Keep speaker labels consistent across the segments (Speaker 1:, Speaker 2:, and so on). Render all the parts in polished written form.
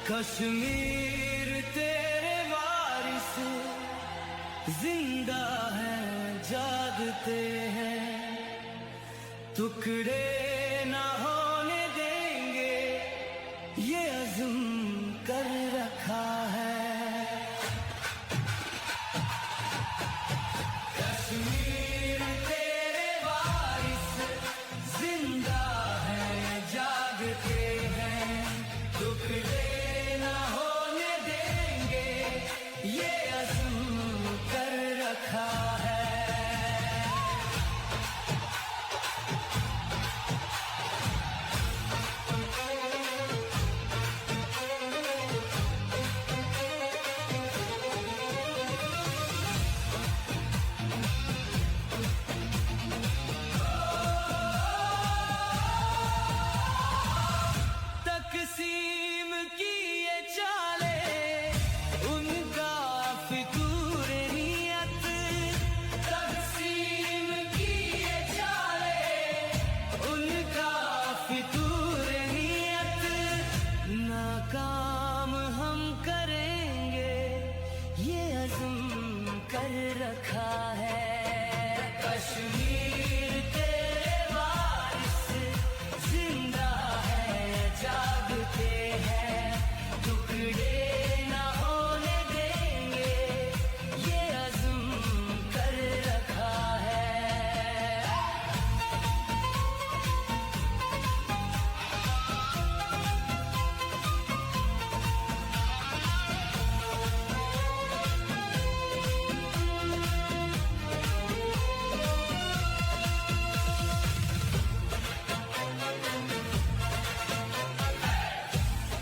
Speaker 1: कश्मीर तेरे वारिस जिंदा है, जागते हैं, टुकड़े ना होने देंगे, ये अज़्म कर रखा है। कश्मीर तेरे वारिस जिंदा है, जागते हैं, टुकड़े ना होने देंगे, ये अज़्म कर रखा है। तकसीम की ये चाले उनका फितूर नियत, तकसीम की ये चाले उनका फितूर नियत, नाकाम हम करेंगे, ये अज़्म कर रखा है। कश्मीर तेरे वारिस जिंदा है, जागते हैं, टुकड़े ना होने देंगे, ये अज़्म कर रखा है।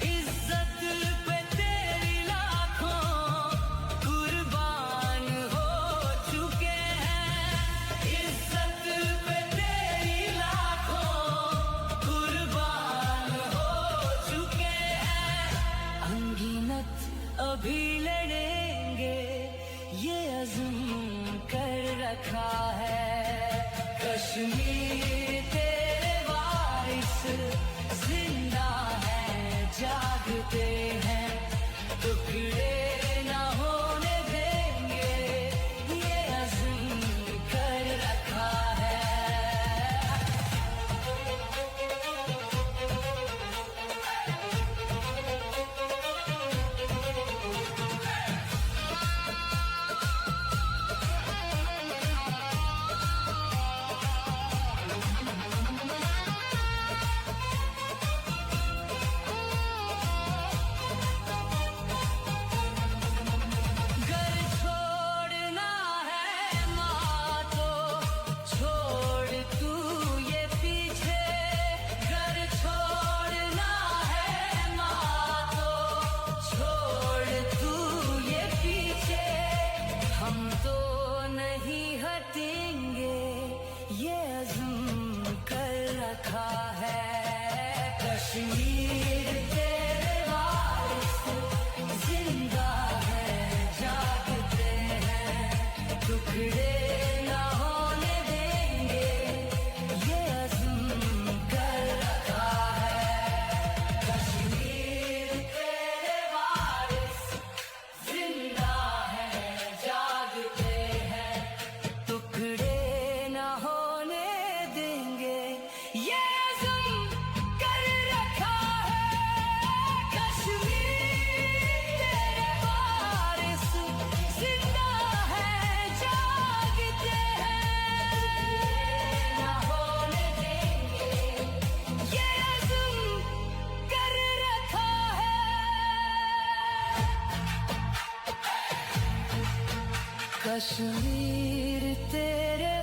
Speaker 1: इज्जत पे तेरी लाखों कुर्बान हो चुके हैं, इज्जत पे तेरी लाखों कुर्बान हो चुके हैं, अनगिनत अभी लड़ेंगे, ये अज़्म कर रखा है। कश्मीर तेरे वारिस जिंदा है, जागते हैं, टुकड़े ना होने देंगे, ये अज़्म कर रखा है। घर छोड़ना है माँ तो छोड़ तू ये पीछे, घर छोड़ना है माँ तो छोड़ तू ये पीछे, हम तो नहीं हटेंगे, ये अज़्म कर रखा है। कश्मीर तेरे वारिस जिंदा है, जागते हैं, टुकड़े ना होने देंगे, ये अज़्म कर रखा है। कश्मीर तेरे वारिस जिंदा है, जागते हैं, टुकड़े ना होने देंगे, ये अज़्म कर रखा है। कश्मीर तेरे वारिस जिंदा है, जागते हैं, ना होने देंगे, ये अज़्म कर रखा है। कश्मीर तेरे